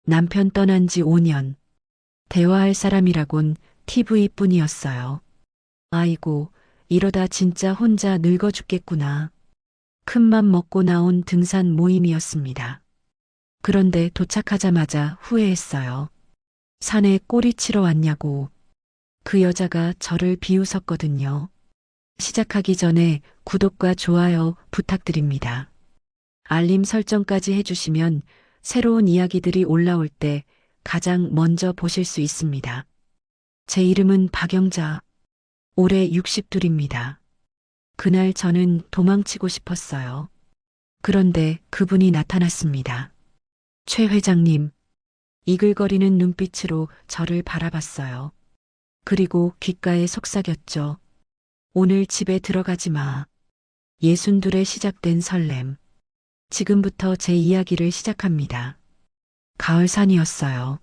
남편 떠난 지 5년. 대화할 사람이라곤 TV뿐이었어요. 아이고, 이러다 진짜 혼자 늙어 죽겠구나. 큰맘 먹고 나온 등산 모임이었습니다. 그런데 도착하자마자 후회했어요. 산에 꼬리 치러 왔냐고. 그 여자가 저를 비웃었거든요. 시작하기 전에 구독과 좋아요 부탁드립니다. 알림 설정까지 해주시면 새로운 이야기들이 올라올 때 가장 먼저 보실 수 있습니다. 제 이름은 박영자. 올해 62입니다. 그날 저는 도망치고 싶었어요. 그런데 그분이 나타났습니다. 최 회장님, 이글거리는 눈빛으로 저를 바라봤어요. 그리고 귓가에 속삭였죠. 오늘 집에 들어가지 마. 62에 시작된 설렘. 지금부터 제 이야기를 시작합니다. 가을산이었어요.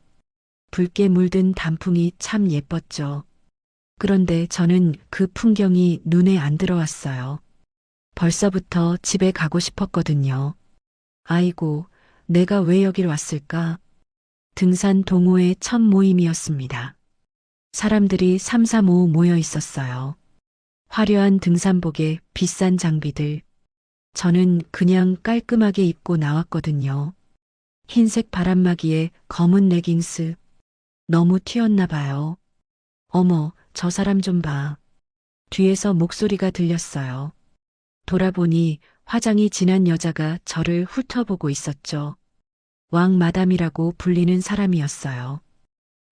붉게 물든 단풍이 참 예뻤죠. 그런데 저는 그 풍경이 눈에 안 들어왔어요. 벌써부터 집에 가고 싶었거든요. 아이고, 내가 왜 여길 왔을까? 등산 동호회 첫 모임이었습니다. 사람들이 삼삼오오 모여 있었어요. 화려한 등산복에 비싼 장비들. 저는 그냥 깔끔하게 입고 나왔거든요. 흰색 바람막이에 검은 레깅스. 너무 튀었나 봐요. 어머, 저 사람 좀 봐. 뒤에서 목소리가 들렸어요. 돌아보니 화장이 진한 여자가 저를 훑어보고 있었죠. 왕 마담이라고 불리는 사람이었어요.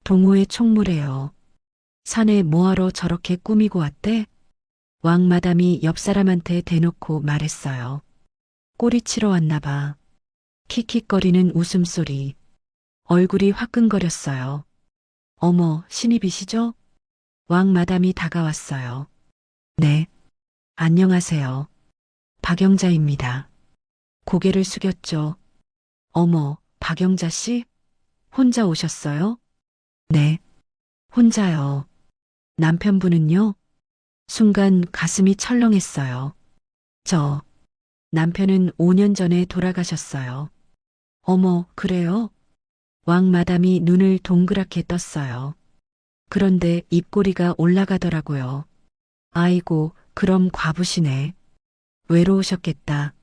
동호회 총무래요. 산에 뭐하러 저렇게 꾸미고 왔대? 왕 마담이 옆 사람한테 대놓고 말했어요. 꼬리 치러 왔나 봐. 킥킥거리는 웃음소리. 얼굴이 화끈거렸어요. 어머, 신입이시죠? 왕 마담이 다가왔어요. 네. 안녕하세요. 박영자입니다. 고개를 숙였죠. 어머, 박영자 씨? 혼자 오셨어요? 네. 혼자요. 남편분은요? 순간 가슴이 철렁했어요. 저, 남편은 5년 전에 돌아가셨어요. 어머, 그래요? 왕 마담이 눈을 동그랗게 떴어요. 그런데 입꼬리가 올라가더라고요. 아이고, 그럼 과부시네. 외로우셨겠다.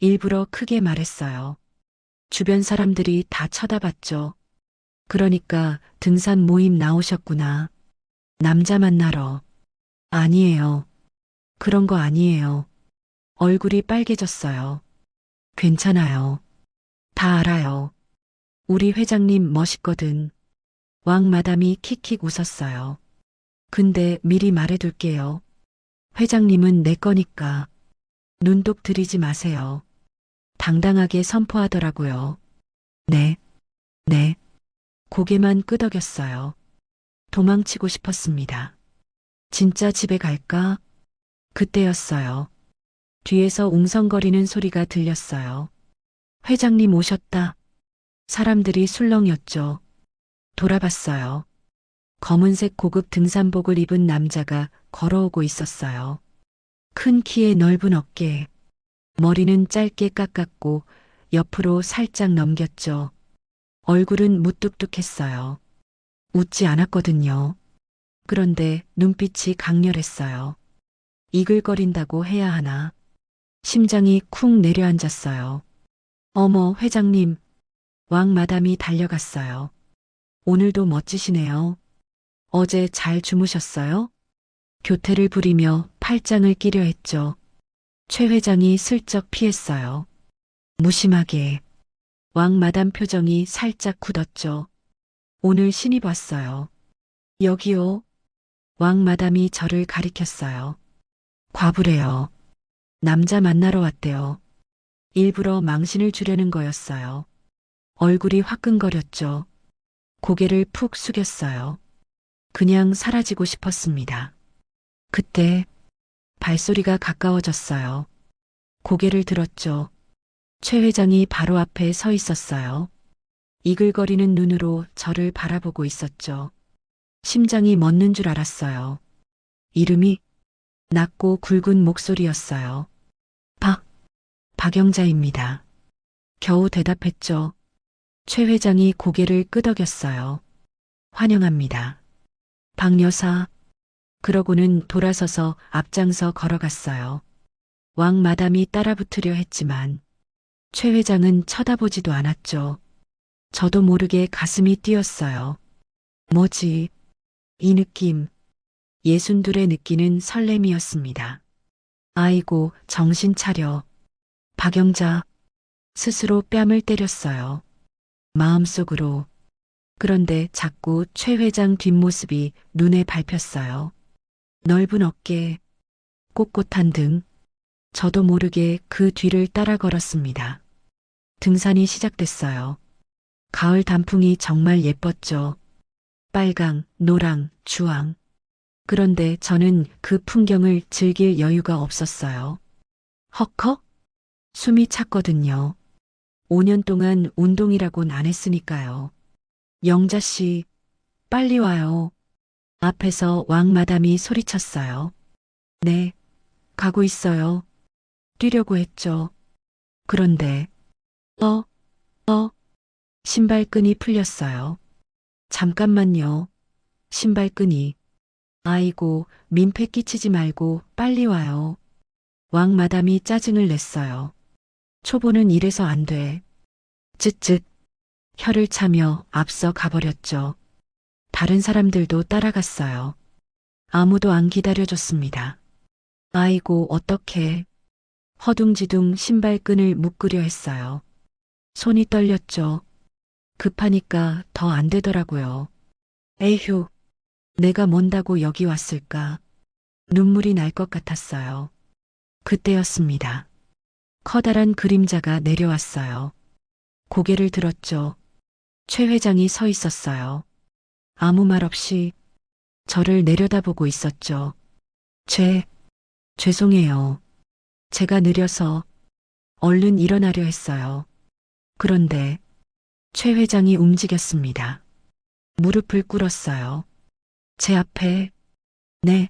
일부러 크게 말했어요. 주변 사람들이 다 쳐다봤죠. 그러니까 등산 모임 나오셨구나. 남자 만나러. 아니에요. 그런 거 아니에요. 얼굴이 빨개졌어요. 괜찮아요. 다 알아요. 우리 회장님 멋있거든. 왕 마담이 킥킥 웃었어요. 근데 미리 말해둘게요. 회장님은 내 거니까. 눈독 들이지 마세요. 당당하게 선포하더라고요. 네, 네. 고개만 끄덕였어요. 도망치고 싶었습니다. 진짜 집에 갈까? 그때였어요. 뒤에서 웅성거리는 소리가 들렸어요. 회장님 오셨다. 사람들이 술렁였죠. 돌아봤어요. 검은색 고급 등산복을 입은 남자가 걸어오고 있었어요. 큰 키에 넓은 어깨, 머리는 짧게 깎았고 옆으로 살짝 넘겼죠. 얼굴은 무뚝뚝했어요. 웃지 않았거든요. 그런데 눈빛이 강렬했어요. 이글거린다고 해야 하나. 심장이 쿵 내려앉았어요. 어머, 회장님. 왕 마담이 달려갔어요. 오늘도 멋지시네요. 어제 잘 주무셨어요? 교태를 부리며 팔짱을 끼려 했죠. 최 회장이 슬쩍 피했어요. 무심하게. 왕 마담 표정이 살짝 굳었죠. 오늘 신입 왔어요. 여기요. 왕 마담이 저를 가리켰어요. 과부래요. 남자 만나러 왔대요. 일부러 망신을 주려는 거였어요. 얼굴이 화끈거렸죠. 고개를 푹 숙였어요. 그냥 사라지고 싶었습니다. 그때 발소리가 가까워졌어요. 고개를 들었죠. 최 회장이 바로 앞에 서 있었어요. 이글거리는 눈으로 저를 바라보고 있었죠. 심장이 멎는 줄 알았어요. 이름이 낮고 굵은 목소리였어요. 박영자입니다. 겨우 대답했죠. 최 회장이 고개를 끄덕였어요. 환영합니다. 박 여사. 그러고는 돌아서서 앞장서 걸어갔어요. 왕 마담이 따라붙으려 했지만 최 회장은 쳐다보지도 않았죠. 저도 모르게 가슴이 뛰었어요. 뭐지? 이 느낌. 예순둘에 느끼는 설렘이었습니다. 아이고, 정신 차려. 박영자. 스스로 뺨을 때렸어요. 마음속으로. 그런데 자꾸 최 회장 뒷모습이 눈에 밟혔어요. 넓은 어깨, 꼿꼿한 등. 저도 모르게 그 뒤를 따라 걸었습니다. 등산이 시작됐어요. 가을 단풍이 정말 예뻤죠. 빨강, 노랑, 주황. 그런데 저는 그 풍경을 즐길 여유가 없었어요. 헉헉? 숨이 찼거든요. 5년 동안 운동이라곤 안 했으니까요. 영자 씨, 빨리 와요. 앞에서 왕마담이 소리쳤어요. 네, 가고 있어요. 뛰려고 했죠. 그런데, 어, 신발끈이 풀렸어요. 잠깐만요. 신발끈이. 아이고, 민폐 끼치지 말고 빨리 와요. 왕마담이 짜증을 냈어요. 초보는 이래서 안 돼. 쯧쯧. 혀를 차며 앞서 가버렸죠. 다른 사람들도 따라갔어요. 아무도 안 기다려줬습니다. 아이고, 어떡해. 허둥지둥 신발끈을 묶으려 했어요. 손이 떨렸죠. 급하니까 더 안 되더라고요. 에휴, 내가 뭔다고 여기 왔을까. 눈물이 날 것 같았어요. 그때였습니다. 커다란 그림자가 내려왔어요. 고개를 들었죠. 최 회장이 서 있었어요. 아무 말 없이 저를 내려다보고 있었죠. 죄송해요. 제가 느려서 얼른 일어나려 했어요. 그런데 최 회장이 움직였습니다. 무릎을 꿇었어요. 제 앞에. 네,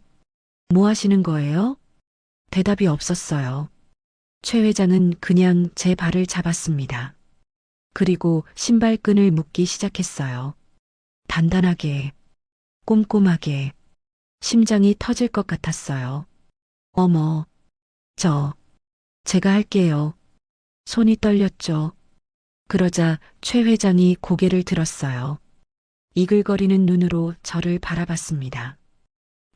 뭐 하시는 거예요? 대답이 없었어요. 최 회장은 그냥 제 발을 잡았습니다. 그리고 신발끈을 묶기 시작했어요. 단단하게, 꼼꼼하게, 심장이 터질 것 같았어요. 어머, 제가 할게요. 손이 떨렸죠. 그러자 최 회장이 고개를 들었어요. 이글거리는 눈으로 저를 바라봤습니다.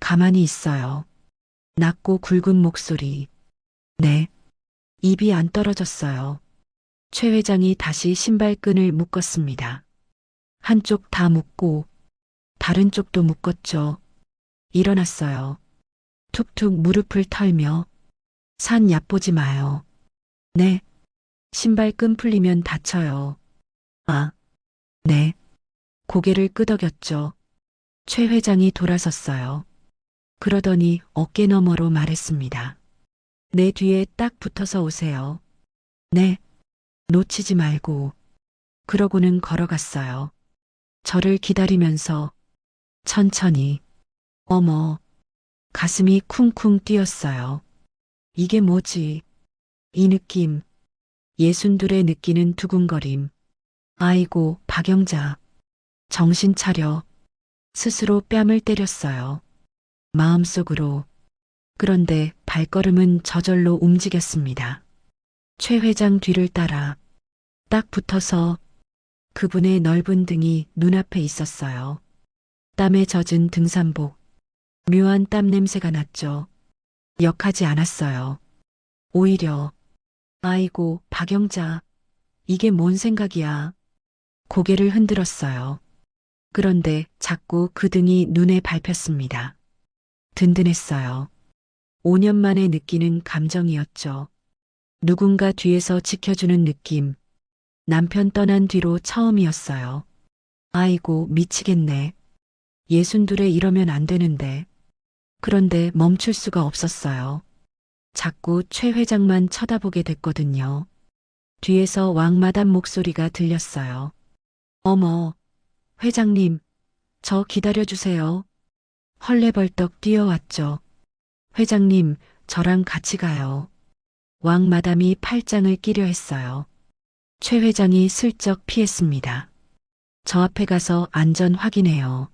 가만히 있어요. 낮고 굵은 목소리. 네. 입이 안 떨어졌어요. 최 회장이 다시 신발끈을 묶었습니다. 한쪽 다 묶고 다른 쪽도 묶었죠. 일어났어요. 툭툭 무릎을 털며 산 얕보지 마요. 네. 신발끈 풀리면 다쳐요. 아, 네. 고개를 끄덕였죠. 최 회장이 돌아섰어요. 그러더니 어깨 너머로 말했습니다. 내 뒤에 딱 붙어서 오세요. 네. 놓치지 말고. 그러고는 걸어갔어요. 저를 기다리면서 천천히. 어머, 가슴이 쿵쿵 뛰었어요. 이게 뭐지? 이 느낌. 예순둘에 느끼는 두근거림. 아이고, 박영자. 정신 차려. 스스로 뺨을 때렸어요. 마음속으로. 그런데 발걸음은 저절로 움직였습니다. 최 회장 뒤를 따라 딱 붙어서 그분의 넓은 등이 눈앞에 있었어요. 땀에 젖은 등산복. 묘한 땀 냄새가 났죠. 역하지 않았어요. 오히려, 아이고, 박영자. 이게 뭔 생각이야. 고개를 흔들었어요. 그런데 자꾸 그 등이 눈에 밟혔습니다. 든든했어요. 5년 만에 느끼는 감정이었죠. 누군가 뒤에서 지켜주는 느낌. 남편 떠난 뒤로 처음이었어요. 아이고, 미치겠네. 예순둘에 이러면 안 되는데. 그런데 멈출 수가 없었어요. 자꾸 최 회장만 쳐다보게 됐거든요. 뒤에서 왕마담 목소리가 들렸어요. 어머, 회장님, 저 기다려주세요. 헐레벌떡 뛰어왔죠. 회장님, 저랑 같이 가요. 왕마담이 팔짱을 끼려 했어요. 최 회장이 슬쩍 피했습니다. 저 앞에 가서 안전 확인해요.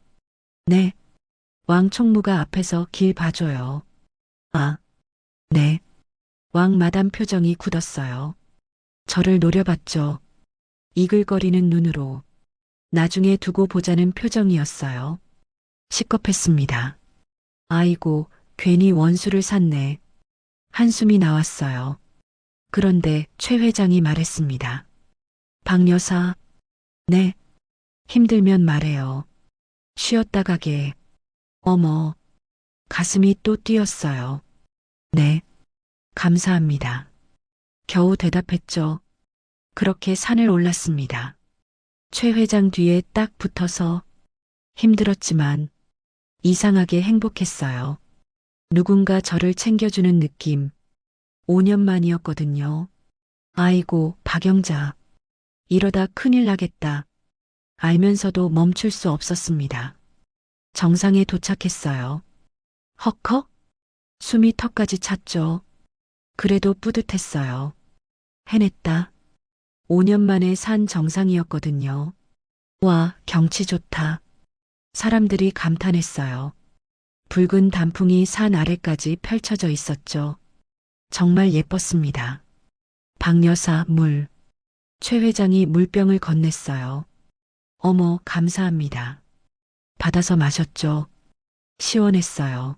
네. 왕 총무가 앞에서 길 봐줘요. 아, 네. 왕 마담 표정이 굳었어요. 저를 노려봤죠. 이글거리는 눈으로. 나중에 두고 보자는 표정이었어요. 시겁했습니다. 아이고, 괜히 원수를 샀네. 한숨이 나왔어요. 그런데 최 회장이 말했습니다. 박 여사, 네. 힘들면 말해요. 쉬었다 가게. 어머, 가슴이 또 뛰었어요. 네. 감사합니다. 겨우 대답했죠. 그렇게 산을 올랐습니다. 최 회장 뒤에 딱 붙어서 힘들었지만 이상하게 행복했어요. 누군가 저를 챙겨주는 느낌. 5년 만이었거든요. 아이고, 박영자. 이러다 큰일 나겠다. 알면서도 멈출 수 없었습니다. 정상에 도착했어요. 헉헉? 숨이 턱까지 찼죠. 그래도 뿌듯했어요. 해냈다. 5년 만에 산 정상이었거든요. 와, 경치 좋다. 사람들이 감탄했어요. 붉은 단풍이 산 아래까지 펼쳐져 있었죠. 정말 예뻤습니다. 박 여사, 물. 최 회장이 물병을 건넸어요. 어머, 감사합니다. 받아서 마셨죠. 시원했어요.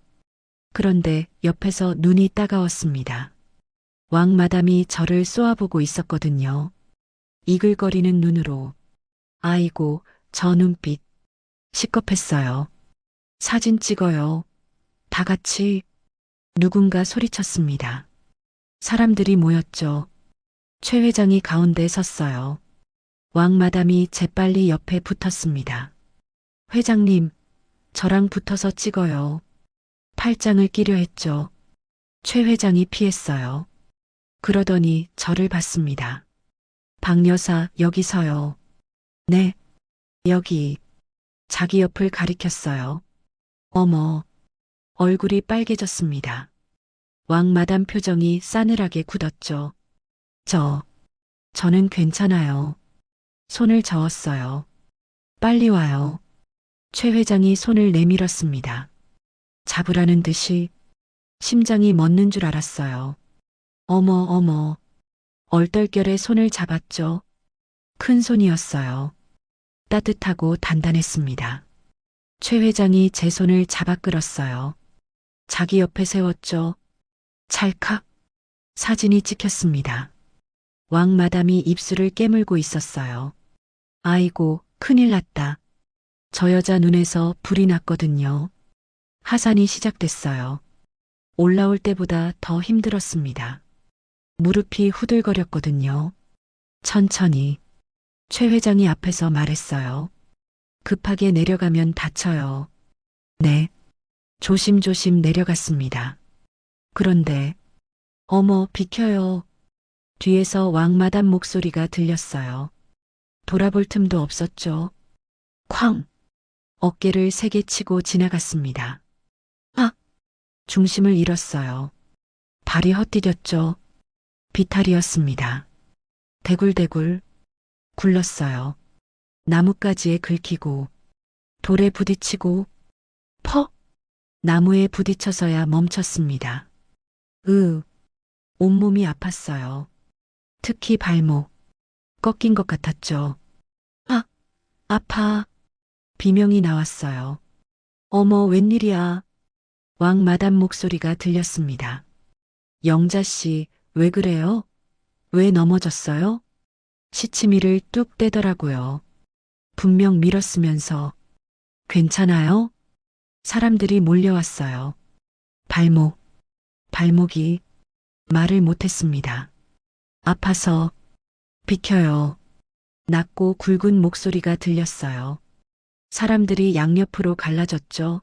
그런데 옆에서 눈이 따가웠습니다. 왕 마담이 저를 쏘아보고 있었거든요. 이글거리는 눈으로. 아이고, 저 눈빛. 시겁했어요. 사진 찍어요. 다 같이. 누군가 소리쳤습니다. 사람들이 모였죠. 최 회장이 가운데 섰어요. 왕 마담이 재빨리 옆에 붙었습니다. 회장님, 저랑 붙어서 찍어요. 팔짱을 끼려 했죠. 최 회장이 피했어요. 그러더니 저를 봤습니다. 박 여사, 여기 서요. 네, 여기. 자기 옆을 가리켰어요. 어머, 얼굴이 빨개졌습니다. 왕 마담 표정이 싸늘하게 굳었죠. 저는 괜찮아요. 손을 저었어요. 빨리 와요. 최 회장이 손을 내밀었습니다. 잡으라는 듯이 심장이 멎는 줄 알았어요. 어머, 얼떨결에 손을 잡았죠. 큰 손이었어요. 따뜻하고 단단했습니다. 최 회장이 제 손을 잡아 끌었어요. 자기 옆에 세웠죠. 찰칵. 사진이 찍혔습니다. 왕 마담이 입술을 깨물고 있었어요. 아이고, 큰일 났다. 저 여자 눈에서 불이 났거든요. 하산이 시작됐어요. 올라올 때보다 더 힘들었습니다. 무릎이 후들거렸거든요. 천천히. 최 회장이 앞에서 말했어요. 급하게 내려가면 다쳐요. 네. 조심조심 내려갔습니다. 그런데, 어머, 비켜요. 뒤에서 왕마담 목소리가 들렸어요. 돌아볼 틈도 없었죠. 쾅! 어깨를 세게 치고 지나갔습니다. 아! 중심을 잃었어요. 발이 헛디뎠죠. 비탈이었습니다. 대굴대굴 굴렀어요. 나뭇가지에 긁히고 돌에 부딪히고 퍽! 나무에 부딪혀서야 멈췄습니다. 온몸이 아팠어요. 특히 발목. 꺾인 것 같았죠. 아! 아파. 비명이 나왔어요. 어머, 웬일이야. 왕 마담 목소리가 들렸습니다. 영자 씨, 왜 그래요? 왜 넘어졌어요? 시치미를 뚝 떼더라고요. 분명 밀었으면서. 괜찮아요? 사람들이 몰려왔어요. 발목이 말을 못했습니다. 아파서 비켜요. 낮고 굵은 목소리가 들렸어요. 사람들이 양옆으로 갈라졌죠.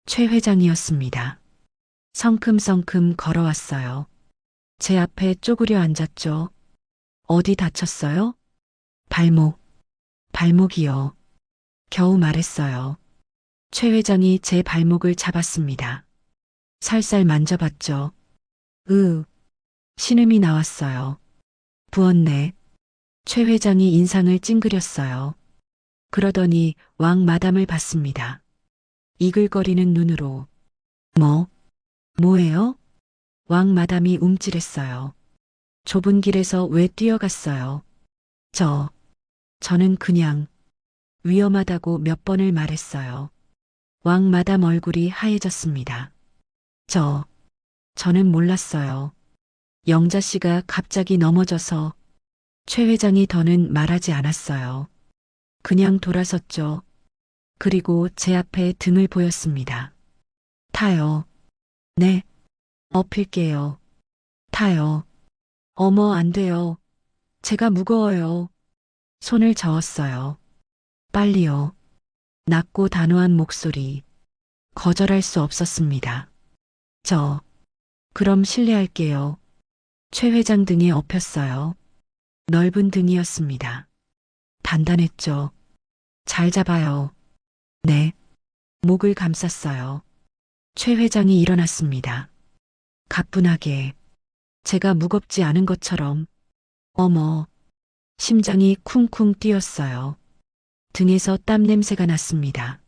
최 회장이었습니다. 성큼성큼 걸어왔어요. 제 앞에 쪼그려 앉았죠. 어디 다쳤어요? 발목이요. 겨우 말했어요. 최 회장이 제 발목을 잡았습니다. 살살 만져봤죠. 신음이 나왔어요. 부었네. 최 회장이 인상을 찡그렸어요. 그러더니 왕 마담을 봤습니다. 이글거리는 눈으로. 뭐예요? 왕 마담이 움찔했어요. 좁은 길에서 왜 뛰어갔어요? 저는 그냥 위험하다고 몇 번을 말했어요. 왕 마담 얼굴이 하얘졌습니다. 저는 몰랐어요. 영자 씨가 갑자기 넘어져서 최 회장이 더는 말하지 않았어요. 그냥 돌아섰죠. 그리고 제 앞에 등을 보였습니다. 타요. 네. 엎일게요. 타요. 어머, 안 돼요. 제가 무거워요. 손을 저었어요. 빨리요. 낮고 단호한 목소리. 거절할 수 없었습니다. 그럼 실례할게요. 최 회장 등에 엎였어요. 넓은 등이었습니다. 단단했죠. 잘 잡아요. 네. 목을 감쌌어요. 최 회장이 일어났습니다. 가뿐하게. 제가 무겁지 않은 것처럼. 어머. 심장이 쿵쿵 뛰었어요. 등에서 땀 냄새가 났습니다.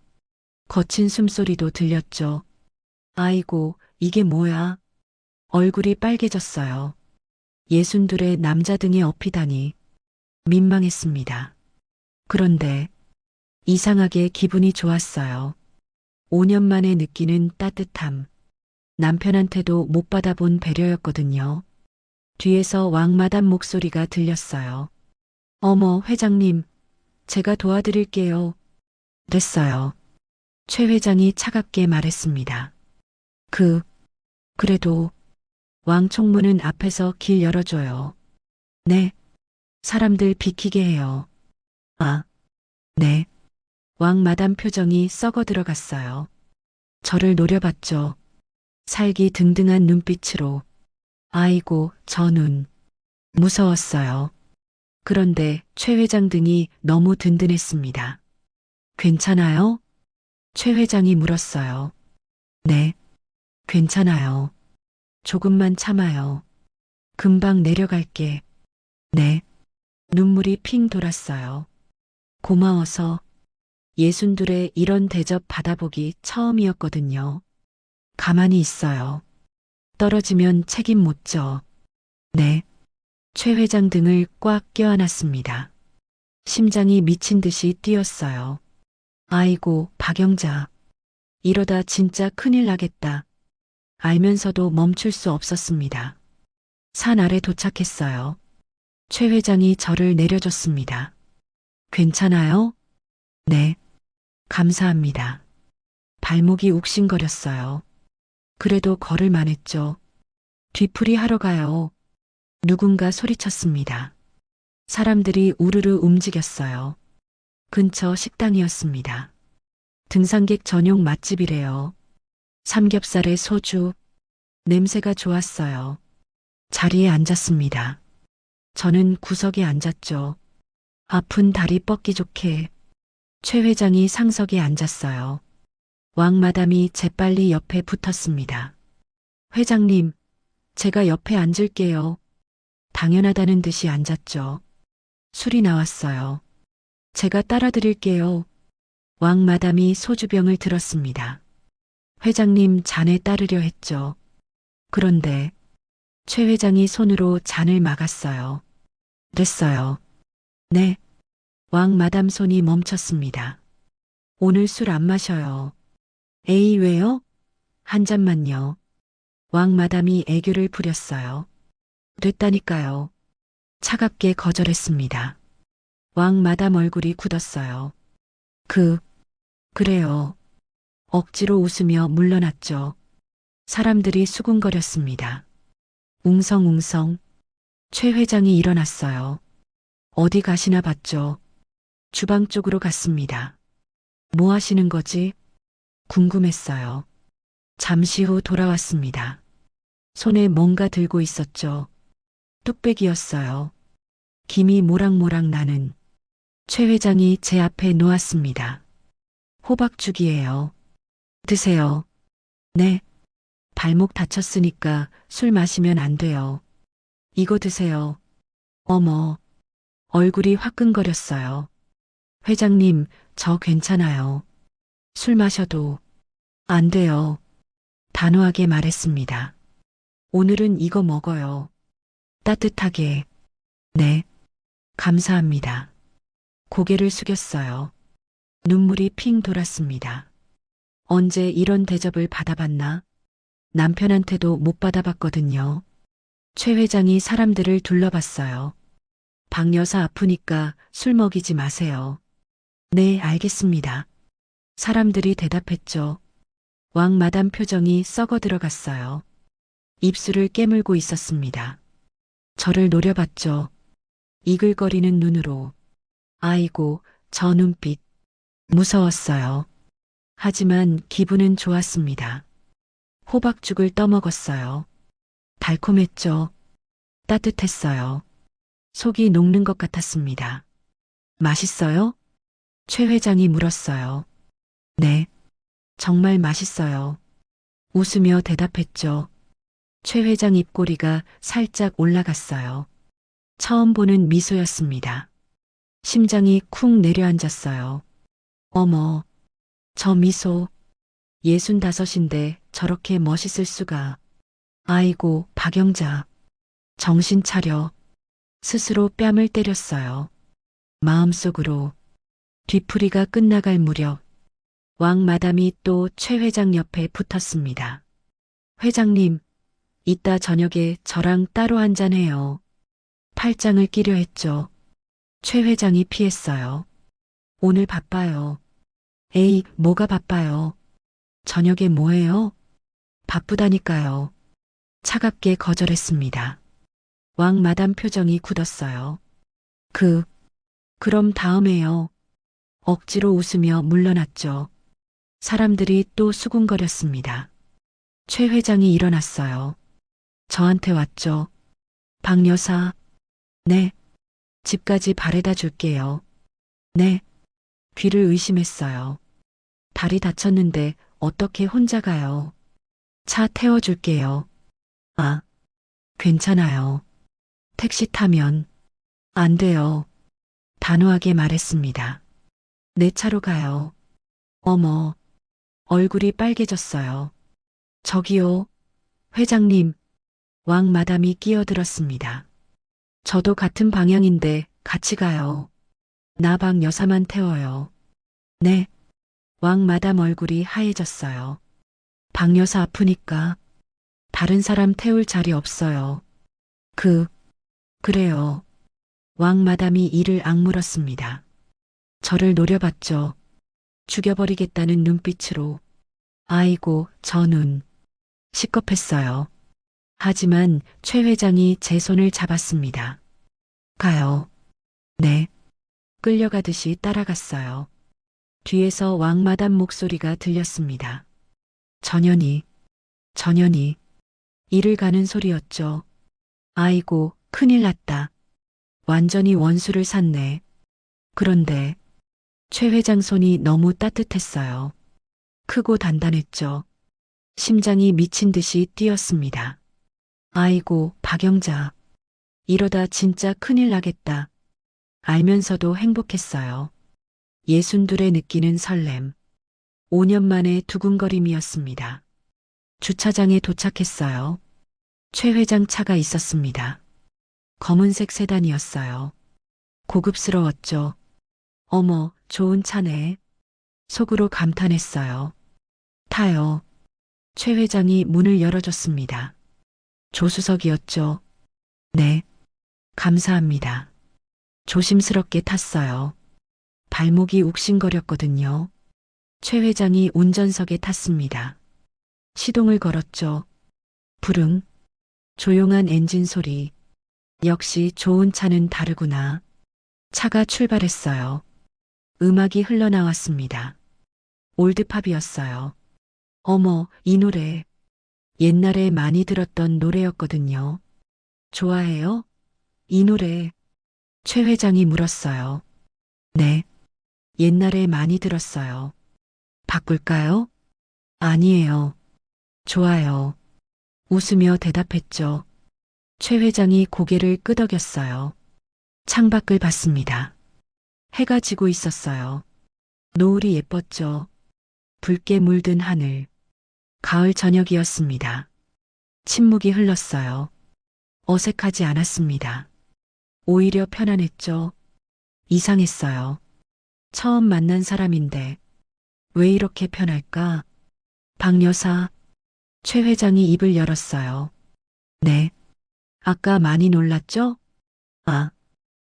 거친 숨소리도 들렸죠. 아이고, 이게 뭐야? 얼굴이 빨개졌어요. 62의 남자 등에 엎이다니. 민망했습니다. 그런데 이상하게 기분이 좋았어요. 5년 만에 느끼는 따뜻함. 남편한테도 못 받아본 배려였거든요. 뒤에서 왕마담 목소리가 들렸어요. 어머, 회장님, 제가 도와드릴게요. 됐어요. 최 회장이 차갑게 말했습니다. 그래도 왕 총무는 앞에서 길 열어줘요. 네. 사람들 비키게 해요. 아, 네. 왕 마담 표정이 썩어 들어갔어요. 저를 노려봤죠. 살기 등등한 눈빛으로. 아이고, 저 눈. 무서웠어요. 그런데 최 회장 등이 너무 든든했습니다. 괜찮아요? 최 회장이 물었어요. 네. 괜찮아요. 조금만 참아요. 금방 내려갈게. 네. 눈물이 핑 돌았어요. 고마워서. 62의 이런 대접 받아보기 처음이었거든요. 가만히 있어요. 떨어지면 책임 못 져. 네. 최 회장 등을 꽉 껴안았습니다. 심장이 미친 듯이 뛰었어요. 아이고, 박영자. 이러다 진짜 큰일 나겠다. 알면서도 멈출 수 없었습니다. 산 아래 도착했어요. 최 회장이 저를 내려줬습니다. 괜찮아요? 네. 감사합니다. 발목이 욱신거렸어요. 그래도 걸을만 했죠. 뒤풀이 하러 가요. 누군가 소리쳤습니다. 사람들이 우르르 움직였어요. 근처 식당이었습니다. 등산객 전용 맛집이래요. 삼겹살에 소주. 냄새가 좋았어요. 자리에 앉았습니다. 저는 구석에 앉았죠. 아픈 다리 뻗기 좋게. 최 회장이 상석에 앉았어요. 왕 마담이 재빨리 옆에 붙었습니다. 회장님, 제가 옆에 앉을게요. 당연하다는 듯이 앉았죠. 술이 나왔어요. 제가 따라드릴게요. 왕 마담이 소주병을 들었습니다. 회장님 잔에 따르려 했죠. 그런데 최 회장이 손으로 잔을 막았어요. 됐어요. 네. 왕 마담 손이 멈췄습니다. 오늘 술 안 마셔요. 에이, 왜요? 한 잔만요. 왕 마담이 애교를 부렸어요. 됐다니까요. 차갑게 거절했습니다. 왕 마담 얼굴이 굳었어요. 그래요. 억지로 웃으며 물러났죠. 사람들이 수군거렸습니다. 웅성웅성. 최 회장이 일어났어요. 어디 가시나 봤죠. 주방 쪽으로 갔습니다. 뭐 하시는 거지? 궁금했어요. 잠시 후 돌아왔습니다. 손에 뭔가 들고 있었죠. 뚝배기였어요. 김이 모락모락 나는. 최 회장이 제 앞에 놓았습니다. 호박죽이에요. 드세요. 네. 발목 다쳤으니까 술 마시면 안 돼요. 이거 드세요. 어머, 얼굴이 화끈거렸어요. 회장님, 저 괜찮아요. 술 마셔도 안 돼요. 단호하게 말했습니다. 오늘은 이거 먹어요. 따뜻하게. 네, 감사합니다. 고개를 숙였어요. 눈물이 핑 돌았습니다. 언제 이런 대접을 받아봤나? 남편한테도 못 받아봤거든요. 최 회장이 사람들을 둘러봤어요. 박 여사 아프니까 술 먹이지 마세요. 네, 알겠습니다. 사람들이 대답했죠. 왕 마담 표정이 썩어 들어갔어요. 입술을 깨물고 있었습니다. 저를 노려봤죠. 이글거리는 눈으로. 아이고, 저 눈빛. 무서웠어요. 하지만 기분은 좋았습니다. 호박죽을 떠먹었어요. 달콤했죠. 따뜻했어요. 속이 녹는 것 같았습니다. 맛있어요? 최 회장이 물었어요. 네, 정말 맛있어요. 웃으며 대답했죠. 최 회장 입꼬리가 살짝 올라갔어요. 처음 보는 미소였습니다. 심장이 쿵 내려앉았어요. 어머, 저 미소. 65인데 저렇게 멋있을 수가. 아이고, 박영자. 정신 차려. 스스로 뺨을 때렸어요. 마음속으로. 뒤풀이가 끝나갈 무렵 왕 마담이 또 최 회장 옆에 붙었습니다. 회장님, 이따 저녁에 저랑 따로 한잔해요. 팔짱을 끼려 했죠. 최 회장이 피했어요. 오늘 바빠요. 에이, 뭐가 바빠요. 저녁에 뭐해요? 바쁘다니까요. 차갑게 거절했습니다. 왕 마담 표정이 굳었어요. 그럼 다음에요. 억지로 웃으며 물러났죠. 사람들이 또 수군거렸습니다. 최 회장이 일어났어요. 저한테 왔죠. 박 여사. 네. 집까지 바래다 줄게요. 네. 귀를 의심했어요. 다리 다쳤는데 어떻게 혼자 가요? 차 태워줄게요. 아, 괜찮아요. 택시 타면 안 돼요. 단호하게 말했습니다. 내 차로 가요. 어머, 얼굴이 빨개졌어요. 저기요, 회장님. 왕 마담이 끼어들었습니다. 저도 같은 방향인데 같이 가요. 나 박 여사만 태워요. 네. 왕 마담 얼굴이 하얘졌어요. 박 여사 아프니까 다른 사람 태울 자리 없어요. 그래요. 왕 마담이 이를 악물었습니다. 저를 노려봤죠. 죽여버리겠다는 눈빛으로. 아이고, 저 눈. 시겁했어요. 하지만 최 회장이 제 손을 잡았습니다. 가요. 네. 끌려가듯이 따라갔어요. 뒤에서 왕마담 목소리가 들렸습니다. 전현이. 이를 가는 소리였죠. 아이고, 큰일 났다. 완전히 원수를 샀네. 그런데 최 회장 손이 너무 따뜻했어요. 크고 단단했죠. 심장이 미친 듯이 뛰었습니다. 아이고, 박영자. 이러다 진짜 큰일 나겠다. 알면서도 행복했어요. 62에 느끼는 설렘. 5년 만의 두근거림이었습니다. 주차장에 도착했어요. 최 회장 차가 있었습니다. 검은색 세단이었어요. 고급스러웠죠. 어머, 좋은 차네. 속으로 감탄했어요. 타요. 최 회장이 문을 열어줬습니다. 조수석이었죠. 네. 감사합니다. 조심스럽게 탔어요. 발목이 욱신거렸거든요. 최 회장이 운전석에 탔습니다. 시동을 걸었죠. 부릉. 조용한 엔진 소리. 역시 좋은 차는 다르구나. 차가 출발했어요. 음악이 흘러나왔습니다. 올드팝이었어요. 어머, 이 노래. 옛날에 많이 들었던 노래였거든요. 좋아해요? 이 노래. 최 회장이 물었어요. 네. 옛날에 많이 들었어요. 바꿀까요? 아니에요. 좋아요. 웃으며 대답했죠. 최 회장이 고개를 끄덕였어요. 창밖을 봤습니다. 해가 지고 있었어요. 노을이 예뻤죠. 붉게 물든 하늘. 가을 저녁이었습니다. 침묵이 흘렀어요. 어색하지 않았습니다. 오히려 편안했죠. 이상했어요. 처음 만난 사람인데 왜 이렇게 편할까? 박 여사, 최 회장이 입을 열었어요. 네. 아까 많이 놀랐죠? 아,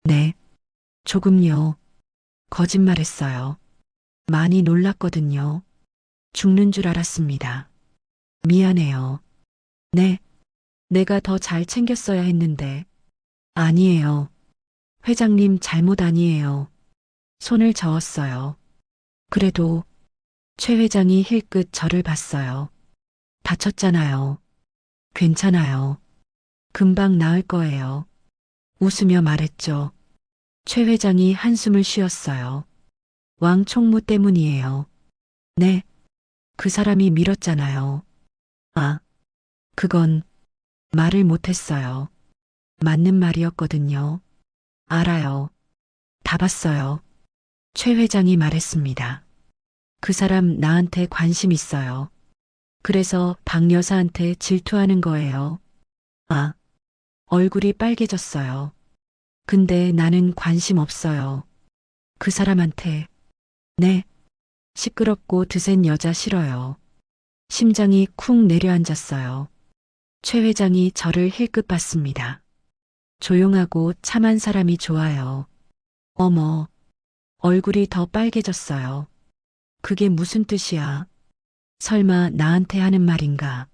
네. 조금요. 거짓말했어요. 많이 놀랐거든요. 죽는 줄 알았습니다. 미안해요. 네. 내가 더 잘 챙겼어야 했는데. 아니에요. 회장님 잘못 아니에요. 손을 저었어요. 그래도 최 회장이 힐끗 저를 봤어요. 다쳤잖아요. 괜찮아요. 금방 나을 거예요. 웃으며 말했죠. 최 회장이 한숨을 쉬었어요. 왕 총무 때문이에요. 네. 그 사람이 밀었잖아요. 아, 그건 말을 못했어요. 맞는 말이었거든요. 알아요. 다 봤어요. 최 회장이 말했습니다. 그 사람 나한테 관심 있어요. 그래서 박 여사한테 질투하는 거예요. 아, 얼굴이 빨개졌어요. 근데 나는 관심 없어요. 그 사람한테. 네. 시끄럽고 드센 여자 싫어요. 심장이 쿵 내려앉았어요. 최 회장이 저를 힐끗 봤습니다. 조용하고 참한 사람이 좋아요. 어머, 얼굴이 더 빨개졌어요. 그게 무슨 뜻이야? 설마 나한테 하는 말인가?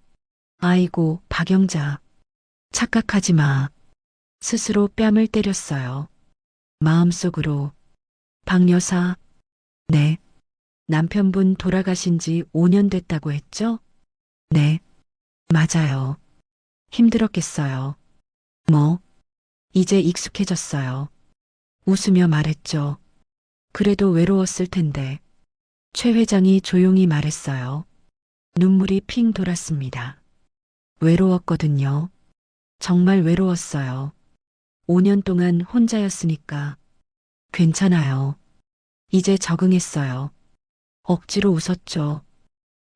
아이고, 박영자. 착각하지 마. 스스로 뺨을 때렸어요. 마음속으로. 박 여사. 네. 남편분 돌아가신 지 5년 됐다고 했죠? 네. 맞아요. 힘들었겠어요. 뭐, 이제 익숙해졌어요. 웃으며 말했죠. 그래도 외로웠을 텐데. 최 회장이 조용히 말했어요. 눈물이 핑 돌았습니다. 외로웠거든요. 정말 외로웠어요. 5년 동안 혼자였으니까. 괜찮아요. 이제 적응했어요. 억지로 웃었죠.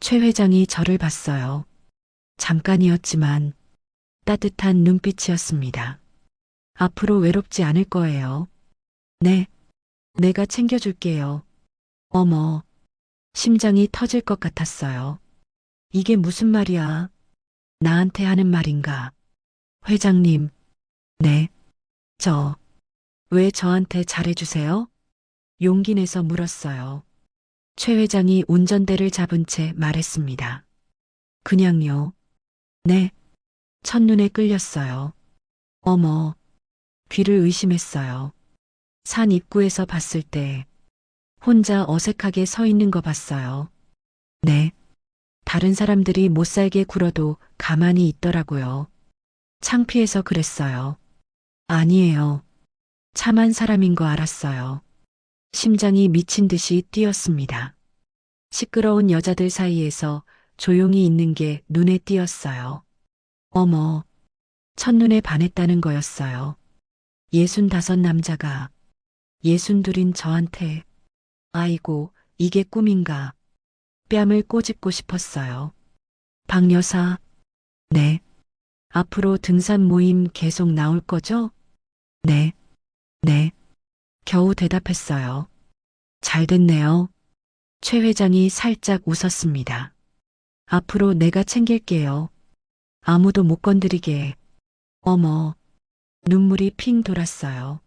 최 회장이 저를 봤어요. 잠깐이었지만 따뜻한 눈빛이었습니다. 앞으로 외롭지 않을 거예요. 네, 내가 챙겨줄게요. 어머, 심장이 터질 것 같았어요. 이게 무슨 말이야? 나한테 하는 말인가? 회장님, 네, 왜 저한테 잘해주세요? 용기 내서 물었어요. 최 회장이 운전대를 잡은 채 말했습니다. 그냥요. 네, 첫눈에 끌렸어요. 어머, 귀를 의심했어요. 산 입구에서 봤을 때 혼자 어색하게 서 있는 거 봤어요. 네, 다른 사람들이 못 살게 굴어도 가만히 있더라고요. 창피해서 그랬어요. 아니에요. 참한 사람인 거 알았어요. 심장이 미친 듯이 뛰었습니다. 시끄러운 여자들 사이에서 조용히 있는 게 눈에 띄었어요. 어머, 첫눈에 반했다는 거였어요. 65 남자가 62인 저한테. 아이고, 이게 꿈인가. 뺨을 꼬집고 싶었어요. 박 여사, 네. 앞으로 등산 모임 계속 나올 거죠? 네, 네. 겨우 대답했어요. 잘 됐네요. 최 회장이 살짝 웃었습니다. 앞으로 내가 챙길게요. 아무도 못 건드리게. 어머, 눈물이 핑 돌았어요.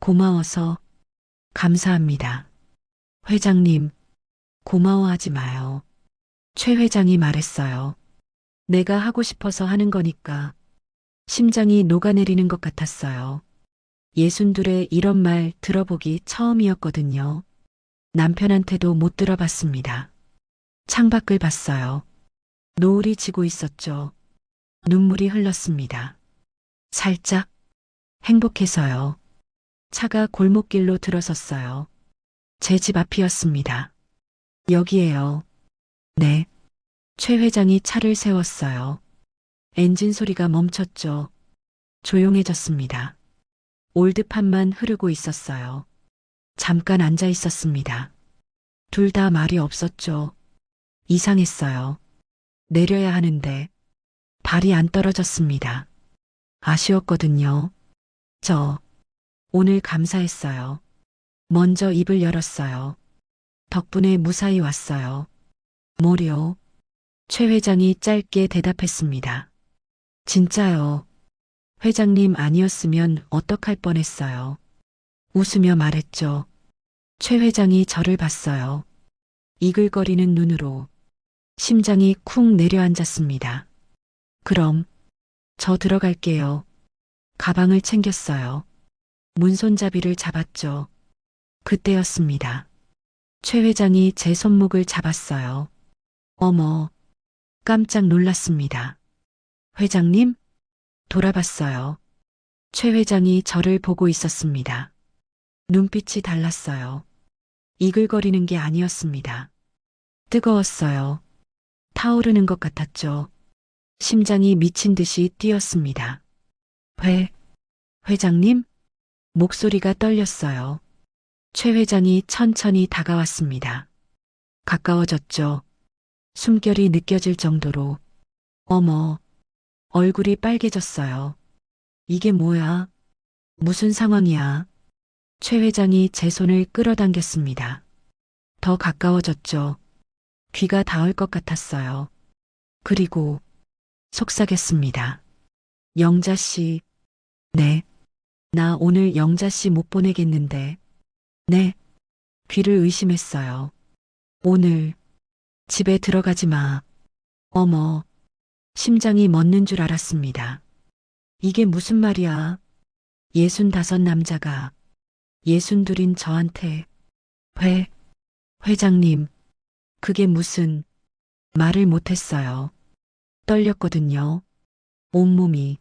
고마워서, 감사합니다. 회장님, 고마워하지 마요. 최 회장이 말했어요. 내가 하고 싶어서 하는 거니까. 심장이 녹아내리는 것 같았어요. 62의 이런 말 들어보기 처음이었거든요. 남편한테도 못 들어봤습니다. 창밖을 봤어요. 노을이 지고 있었죠. 눈물이 흘렀습니다. 살짝 행복해서요. 차가 골목길로 들어섰어요. 제 집 앞이었습니다. 여기에요. 네. 최 회장이 차를 세웠어요. 엔진 소리가 멈췄죠. 조용해졌습니다. 올드판만 흐르고 있었어요. 잠깐 앉아 있었습니다. 둘 다 말이 없었죠. 이상했어요. 내려야 하는데 발이 안 떨어졌습니다. 아쉬웠거든요. 저 오늘 감사했어요. 먼저 입을 열었어요. 덕분에 무사히 왔어요. 뭐요? 최 회장이 짧게 대답했습니다. 진짜요. 회장님 아니었으면 어떡할 뻔했어요. 웃으며 말했죠. 최 회장이 저를 봤어요. 이글거리는 눈으로 심장이 쿵 내려앉았습니다. 그럼 저 들어갈게요. 가방을 챙겼어요. 문손잡이를 잡았죠. 그때였습니다. 최 회장이 제 손목을 잡았어요. 어머, 깜짝 놀랐습니다. 회장님? 돌아봤어요. 최 회장이 저를 보고 있었습니다. 눈빛이 달랐어요. 이글거리는 게 아니었습니다. 뜨거웠어요. 타오르는 것 같았죠. 심장이 미친 듯이 뛰었습니다. 회장님? 목소리가 떨렸어요. 최 회장이 천천히 다가왔습니다. 가까워졌죠. 숨결이 느껴질 정도로. 어머, 얼굴이 빨개졌어요. 이게 뭐야? 무슨 상황이야? 최 회장이 제 손을 끌어당겼습니다. 더 가까워졌죠. 귀가 닿을 것 같았어요. 그리고 속삭였습니다. 영자 씨. 네. 나 오늘 영자 씨 못 보내겠는데. 네. 귀를 의심했어요. 오늘 집에 들어가지 마. 어머. 심장이 멎는 줄 알았습니다. 이게 무슨 말이야? 65 남자가 62인 저한테 회장님, 그게 무슨 말을 못했어요. 떨렸거든요. 온몸이.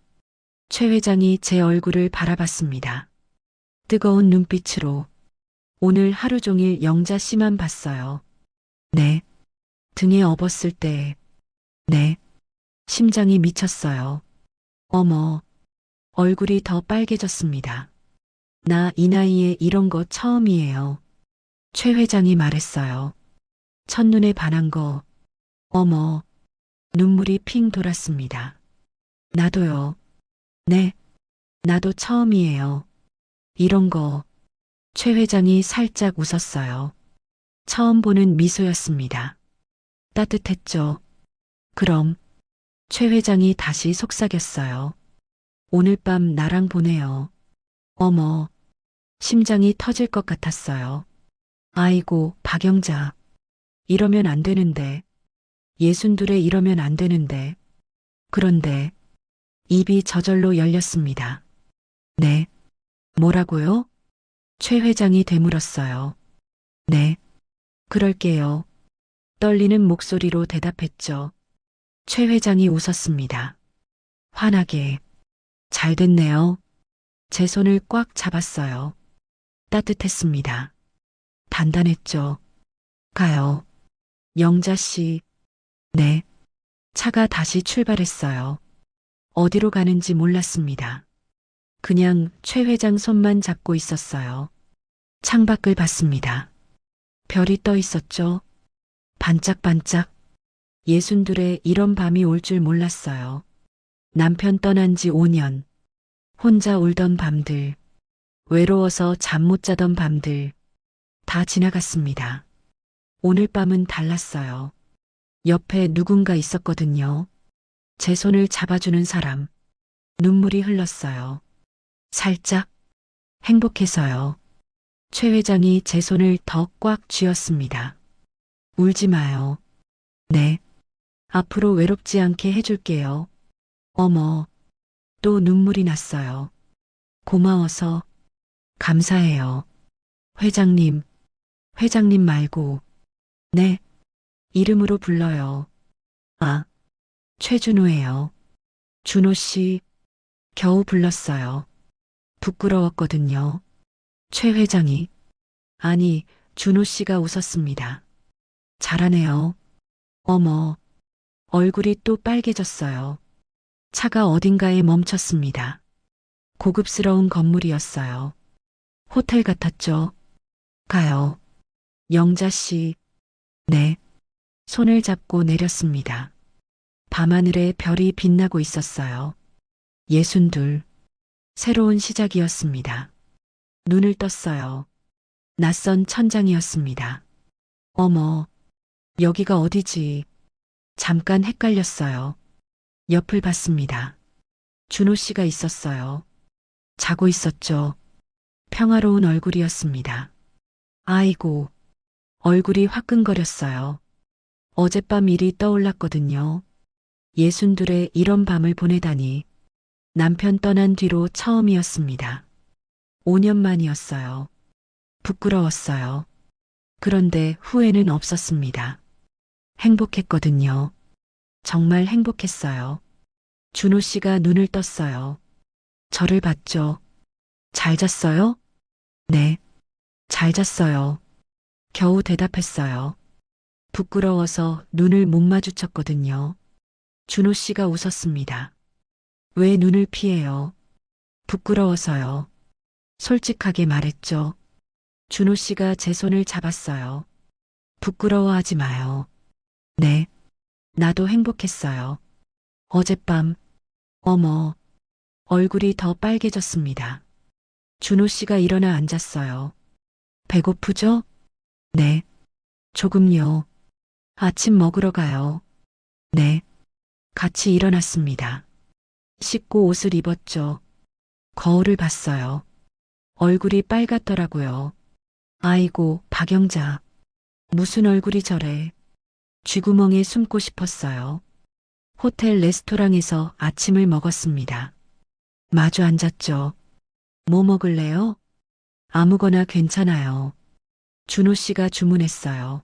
최 회장이 제 얼굴을 바라봤습니다. 뜨거운 눈빛으로. 오늘 하루 종일 영자 씨만 봤어요. 네. 등에 업었을 때. 네. 심장이 미쳤어요. 어머. 얼굴이 더 빨개졌습니다. 나 이 나이에 이런 거 처음이에요. 최 회장이 말했어요. 첫눈에 반한 거. 어머. 눈물이 핑 돌았습니다. 나도요. 네. 나도 처음이에요. 이런 거. 최 회장이 살짝 웃었어요. 처음 보는 미소였습니다. 따뜻했죠. 그럼 최 회장이 다시 속삭였어요. 오늘 밤 나랑 보내요. 어머. 심장이 터질 것 같았어요. 아이고, 박영자. 이러면 안 되는데. 62에 이러면 안 되는데. 그런데 입이 저절로 열렸습니다. 네. 뭐라고요? 최 회장이 되물었어요. 네. 그럴게요. 떨리는 목소리로 대답했죠. 최 회장이 웃었습니다. 환하게. 잘 됐네요. 제 손을 꽉 잡았어요. 따뜻했습니다. 단단했죠. 가요. 영자 씨. 네. 차가 다시 출발했어요. 어디로 가는지 몰랐습니다. 그냥 최 회장 손만 잡고 있었어요. 창밖을 봤습니다. 별이 떠 있었죠. 반짝반짝. 62에 이런 밤이 올 줄 몰랐어요. 남편 떠난 지 5년. 혼자 울던 밤들. 외로워서 잠 못 자던 밤들. 다 지나갔습니다. 오늘 밤은 달랐어요. 옆에 누군가 있었거든요. 제 손을 잡아주는 사람. 눈물이 흘렀어요. 살짝. 행복해서요. 최 회장이 제 손을 더 꽉 쥐었습니다. 울지 마요. 네. 앞으로 외롭지 않게 해줄게요. 어머. 또 눈물이 났어요. 고마워서. 감사해요. 회장님. 회장님 말고. 네. 이름으로 불러요. 아. 최준호예요. 준호 씨. 겨우 불렀어요. 부끄러웠거든요. 최 회장이. 아니, 준호 씨가 웃었습니다. 잘하네요. 어머. 얼굴이 또 빨개졌어요. 차가 어딘가에 멈췄습니다. 고급스러운 건물이었어요. 호텔 같았죠? 가요. 영자 씨. 네. 손을 잡고 내렸습니다. 밤하늘에 별이 빛나고 있었어요. 62. 새로운 시작이었습니다. 눈을 떴어요. 낯선 천장이었습니다. 어머, 여기가 어디지? 잠깐 헷갈렸어요. 옆을 봤습니다. 준호 씨가 있었어요. 자고 있었죠. 평화로운 얼굴이었습니다. 아이고, 얼굴이 화끈거렸어요. 어젯밤 일이 떠올랐거든요. 62에 이런 밤을 보내다니. 남편 떠난 뒤로 처음이었습니다. 5년 만이었어요. 부끄러웠어요. 그런데 후회는 없었습니다. 행복했거든요. 정말 행복했어요. 준호 씨가 눈을 떴어요. 저를 봤죠. 잘 잤어요? 네, 잘 잤어요. 겨우 대답했어요. 부끄러워서 눈을 못 마주쳤거든요. 준호 씨가 웃었습니다. 왜 눈을 피해요? 부끄러워서요. 솔직하게 말했죠. 준호 씨가 제 손을 잡았어요. 부끄러워하지 마요. 네, 나도 행복했어요. 어젯밤, 어머, 얼굴이 더 빨개졌습니다. 준호 씨가 일어나 앉았어요. 배고프죠? 네, 조금요. 아침 먹으러 가요. 네, 같이 일어났습니다. 씻고 옷을 입었죠. 거울을 봤어요. 얼굴이 빨갛더라고요. 아이고, 박영자. 무슨 얼굴이 저래. 쥐구멍에 숨고 싶었어요. 호텔 레스토랑에서 아침을 먹었습니다. 마주 앉았죠. 뭐 먹을래요? 아무거나 괜찮아요. 준호 씨가 주문했어요.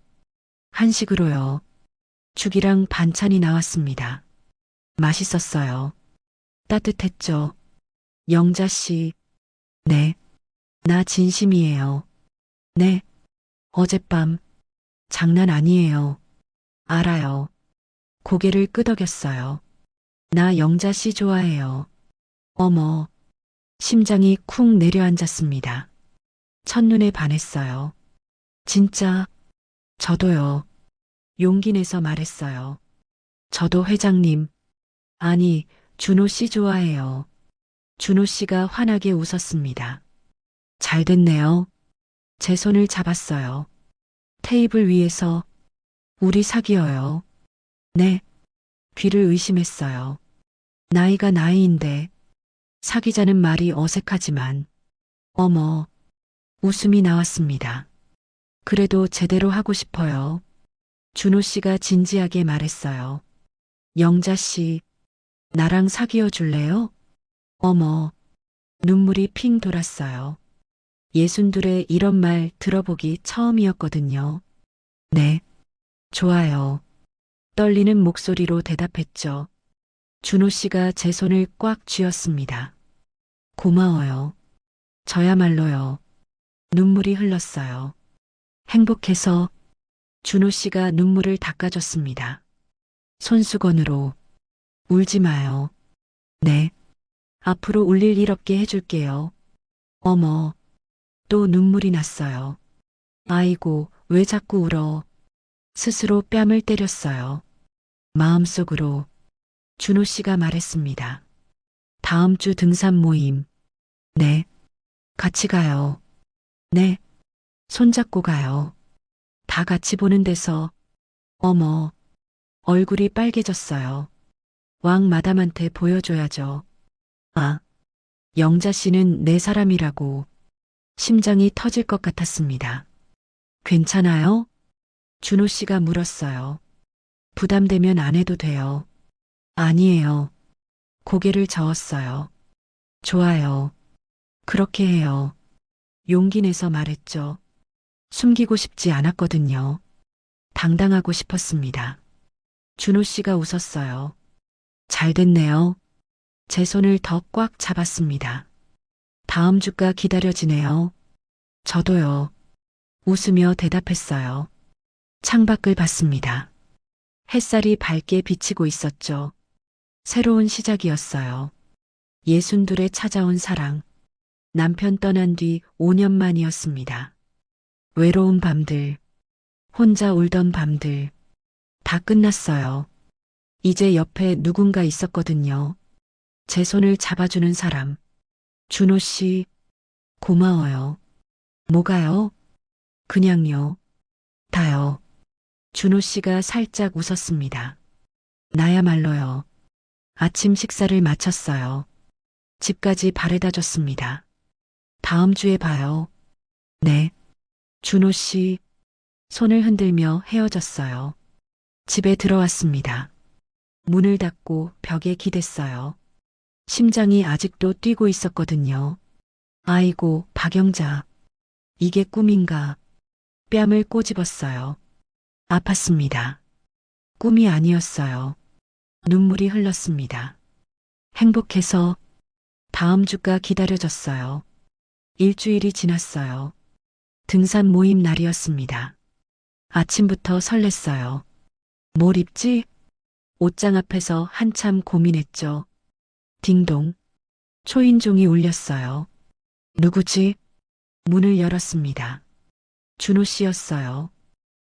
한식으로요. 죽이랑 반찬이 나왔습니다. 맛있었어요. 따뜻했죠. 영자 씨. 네. 나 진심이에요. 네. 어젯밤. 장난 아니에요. 알아요. 고개를 끄덕였어요. 나 영자 씨 좋아해요. 어머. 심장이 쿵 내려앉았습니다. 첫눈에 반했어요. 진짜, 저도요. 용기 내서 말했어요. 저도 회장님. 아니, 준호 씨 좋아해요. 준호 씨가 환하게 웃었습니다. 잘 됐네요. 제 손을 잡았어요. 테이블 위에서 우리 사귀어요. 네. 귀를 의심했어요. 나이가 나이인데 사귀자는 말이 어색하지만 어머, 웃음이 나왔습니다. 그래도 제대로 하고 싶어요. 준호 씨가 진지하게 말했어요. 영자 씨, 나랑 사귀어 줄래요? 어머, 눈물이 핑 돌았어요. 62에 이런 말 들어보기 처음이었거든요. 네, 좋아요. 떨리는 목소리로 대답했죠. 준호 씨가 제 손을 꽉 쥐었습니다. 고마워요. 저야말로요. 눈물이 흘렀어요. 행복해서 준호 씨가 눈물을 닦아줬습니다. 손수건으로. 울지 마요. 네. 앞으로 울릴 일 없게 해줄게요. 어머, 또 눈물이 났어요. 아이고, 왜 자꾸 울어. 스스로 뺨을 때렸어요. 마음속으로 준호 씨가 말했습니다. 다음 주 등산 모임. 네. 같이 가요. 네. 손잡고 가요. 다 같이 보는 데서. 어머, 얼굴이 빨개졌어요. 왕 마담한테 보여줘야죠. 아, 영자 씨는 내 사람이라고. 심장이 터질 것 같았습니다. 괜찮아요? 준호 씨가 물었어요. 부담되면 안 해도 돼요. 아니에요. 고개를 저었어요. 좋아요. 그렇게 해요. 용기 내서 말했죠. 숨기고 싶지 않았거든요. 당당하고 싶었습니다. 준호 씨가 웃었어요. 잘 됐네요. 제 손을 더 꽉 잡았습니다. 다음 주가 기다려지네요. 저도요. 웃으며 대답했어요. 창밖을 봤습니다. 햇살이 밝게 비치고 있었죠. 새로운 시작이었어요. 예순둘에 찾아온 사랑. 남편 떠난 뒤 5년 만이었습니다. 외로운 밤들, 혼자 울던 밤들, 다 끝났어요. 이제 옆에 누군가 있었거든요. 제 손을 잡아주는 사람. 준호 씨, 고마워요. 뭐가요? 그냥요. 다요. 준호 씨가 살짝 웃었습니다. 나야말로요. 아침 식사를 마쳤어요. 집까지 바래다 줬습니다. 다음 주에 봐요. 네. 준호 씨, 손을 흔들며 헤어졌어요. 집에 들어왔습니다. 문을 닫고 벽에 기댔어요. 심장이 아직도 뛰고 있었거든요. 아이고, 박영자. 이게 꿈인가? 뺨을 꼬집었어요. 아팠습니다. 꿈이 아니었어요. 눈물이 흘렀습니다. 행복해서 다음 주가 기다려졌어요. 일주일이 지났어요. 등산 모임 날이었습니다. 아침부터 설렜어요. 뭘 입지? 옷장 앞에서 한참 고민했죠. 딩동. 초인종이 울렸어요. 누구지? 문을 열었습니다. 준호 씨였어요.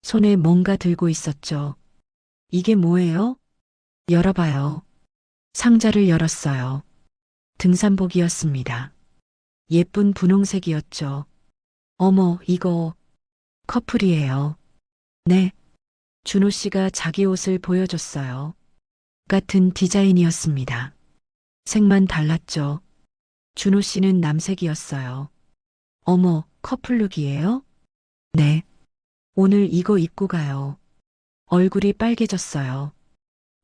손에 뭔가 들고 있었죠. 이게 뭐예요? 열어봐요. 상자를 열었어요. 등산복이었습니다. 예쁜 분홍색이었죠. 어머, 이거 커플이에요. 네. 준호 씨가 자기 옷을 보여줬어요. 같은 디자인이었습니다. 색만 달랐죠. 준호 씨는 남색이었어요. 어머, 커플룩이에요? 네. 오늘 이거 입고 가요. 얼굴이 빨개졌어요.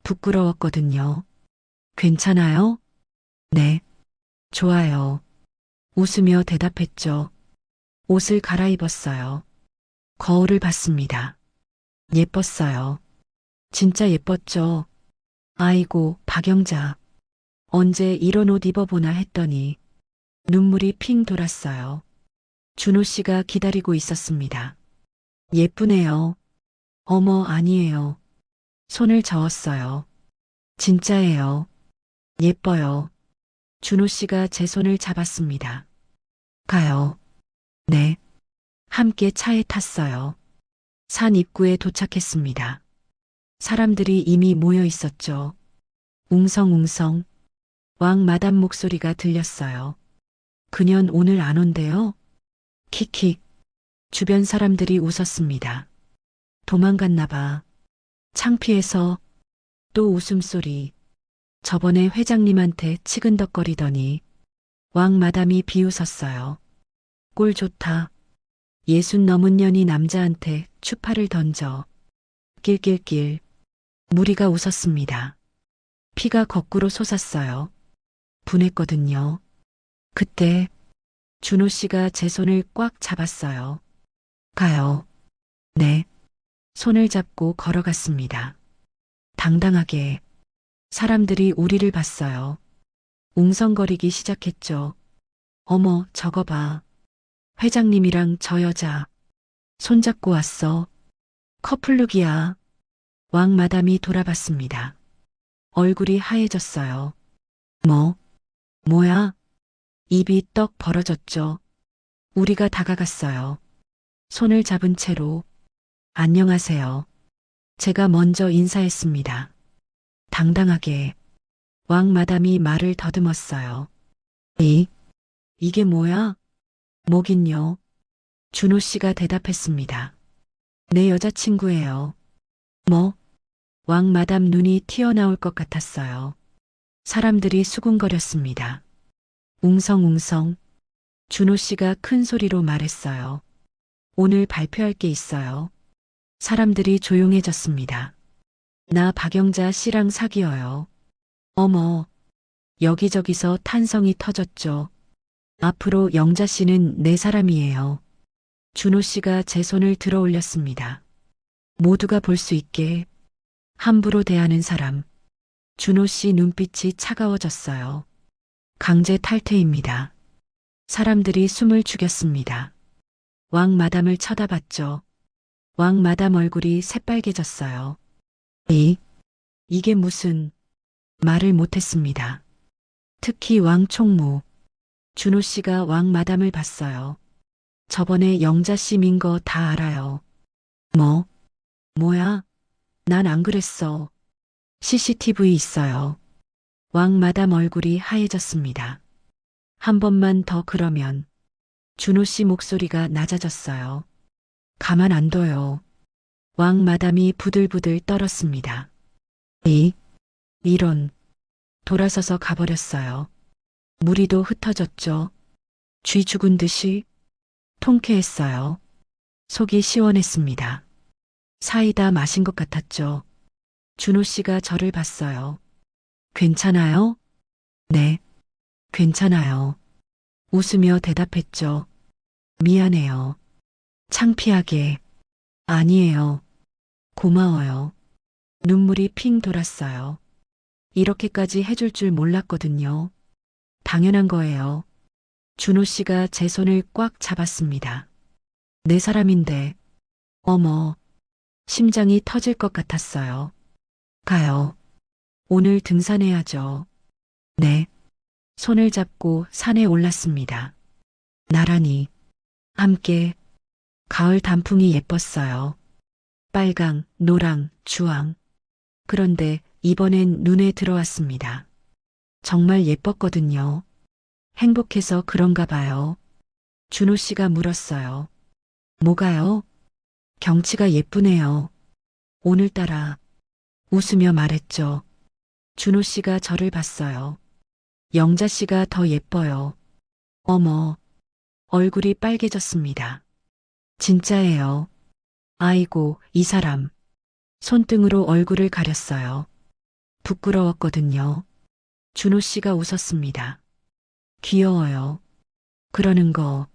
부끄러웠거든요. 괜찮아요? 네. 좋아요. 웃으며 대답했죠. 옷을 갈아입었어요. 거울을 봤습니다. 예뻤어요. 진짜 예뻤죠. 아이고, 박영자. 언제 이런 옷 입어보나 했더니 눈물이 핑 돌았어요. 준호 씨가 기다리고 있었습니다. 예쁘네요. 어머, 아니에요. 손을 저었어요. 진짜예요. 예뻐요. 준호 씨가 제 손을 잡았습니다. 가요. 네. 함께 차에 탔어요. 산 입구에 도착했습니다. 사람들이 이미 모여 있었죠. 웅성웅성. 왕 마담 목소리가 들렸어요. 그년 오늘 안 온대요? 킥킥. 주변 사람들이 웃었습니다. 도망갔나 봐. 창피해서. 또 웃음소리. 저번에 회장님한테 치근덕거리더니 왕 마담이 비웃었어요. 꼴 좋다. 60 넘은 년이 남자한테 추파를 던져. 낄낄낄. 무리가 웃었습니다. 피가 거꾸로 솟았어요. 분했거든요. 그때 준호 씨가 제 손을 꽉 잡았어요. 가요. 네. 손을 잡고 걸어갔습니다. 당당하게. 사람들이 우리를 봤어요. 웅성거리기 시작했죠. 어머, 저거 봐. 회장님이랑 저 여자. 손잡고 왔어. 커플룩이야. 왕 마담이 돌아봤습니다. 얼굴이 하얘졌어요. 뭐야? 입이 떡 벌어졌죠. 우리가 다가갔어요. 손을 잡은 채로 안녕하세요. 제가 먼저 인사했습니다. 당당하게. 왕 마담이 말을 더듬었어요. 이게 뭐야? 뭐긴요. 준호 씨가 대답했습니다. 내 여자친구예요. 뭐? 왕 마담 눈이 튀어나올 것 같았어요. 사람들이 수군거렸습니다. 웅성웅성. 준호 씨가 큰 소리로 말했어요. 오늘 발표할 게 있어요. 사람들이 조용해졌습니다. 나 박영자 씨랑 사귀어요. 어머. 여기저기서 탄성이 터졌죠. 앞으로 영자 씨는 내 사람이에요. 준호 씨가 제 손을 들어 올렸습니다. 모두가 볼 수 있게. 함부로 대하는 사람. 준호 씨 눈빛이 차가워졌어요. 강제 탈퇴입니다. 사람들이 숨을 죽였습니다. 왕 마담을 쳐다봤죠. 왕 마담 얼굴이 새빨개졌어요. 이게 무슨... 말을 못했습니다. 특히 왕총무, 준호 씨가 왕마담을 봤어요. 저번에 영자 씨 민 거 다 알아요. 뭐? 뭐야? 난 안 그랬어. CCTV 있어요. 왕마담 얼굴이 하얘졌습니다. 한 번만 더 그러면 준호 씨 목소리가 낮아졌어요. 가만 안 둬요. 왕마담이 부들부들 떨었습니다. 이런 돌아서서 가버렸어요. 무리도 흩어졌죠. 쥐 죽은 듯이 통쾌했어요. 속이 시원했습니다. 사이다 마신 것 같았죠. 준호 씨가 저를 봤어요. 괜찮아요? 네, 괜찮아요. 웃으며 대답했죠. 미안해요. 창피하게. 아니에요. 고마워요. 눈물이 핑 돌았어요. 이렇게까지 해줄 줄 몰랐거든요. 당연한 거예요. 준호 씨가 제 손을 꽉 잡았습니다. 내 사람인데, 어머, 심장이 터질 것 같았어요. 가요. 오늘 등산해야죠. 네. 손을 잡고 산에 올랐습니다. 나란히, 함께, 가을 단풍이 예뻤어요. 빨강, 노랑, 주황. 그런데 이번엔 눈에 들어왔습니다. 정말 예뻤거든요. 행복해서 그런가 봐요. 준호 씨가 물었어요. 뭐가요? 경치가 예쁘네요. 오늘따라 웃으며 말했죠. 준호 씨가 저를 봤어요. 영자 씨가 더 예뻐요. 어머, 얼굴이 빨개졌습니다. 진짜예요. 아이고, 이 사람. 손등으로 얼굴을 가렸어요. 부끄러웠거든요. 준호 씨가 웃었습니다. 귀여워요. 그러는 거.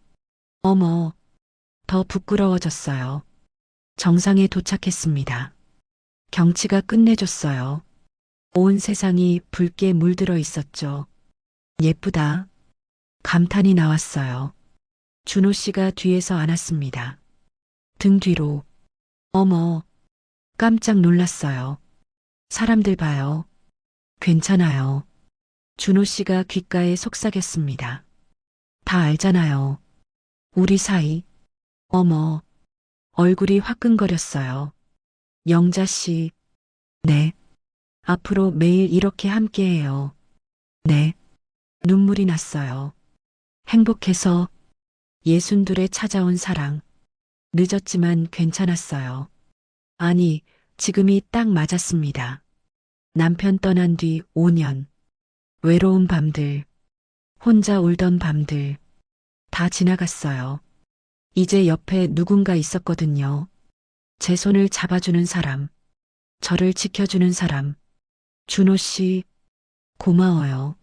어머, 더 부끄러워졌어요. 정상에 도착했습니다. 경치가 끝내줬어요. 온 세상이 붉게 물들어 있었죠. 예쁘다. 감탄이 나왔어요. 준호 씨가 뒤에서 안았습니다. 등 뒤로. 어머, 깜짝 놀랐어요. 사람들 봐요. 괜찮아요. 준호 씨가 귓가에 속삭였습니다. 다 알잖아요. 우리 사이. 어머, 얼굴이 화끈거렸어요. 영자 씨. 네. 앞으로 매일 이렇게 함께해요. 네. 눈물이 났어요. 행복해서 62에 찾아온 사랑. 늦었지만 괜찮았어요. 아니, 지금이 딱 맞았습니다. 남편 떠난 뒤 5년. 외로운 밤들, 혼자 울던 밤들, 다 지나갔어요. 이제 옆에 누군가 있었거든요. 제 손을 잡아주는 사람, 저를 지켜주는 사람. 준호 씨, 고마워요.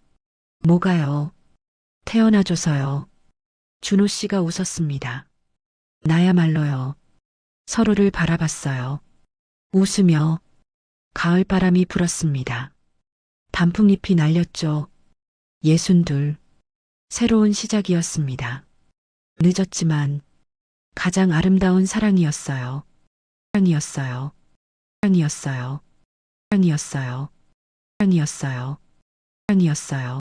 뭐가요? 태어나줘서요. 준호 씨가 웃었습니다. 나야말로요. 서로를 바라봤어요. 웃으며 가을바람이 불었습니다. 단풍잎이 날렸죠. 62. 새로운 시작이었습니다. 늦었지만 가장 아름다운 사랑이었어요. 사랑이었어요. 사랑이었어요. 사랑이었어요. 사랑이었어요. 사랑이었어요.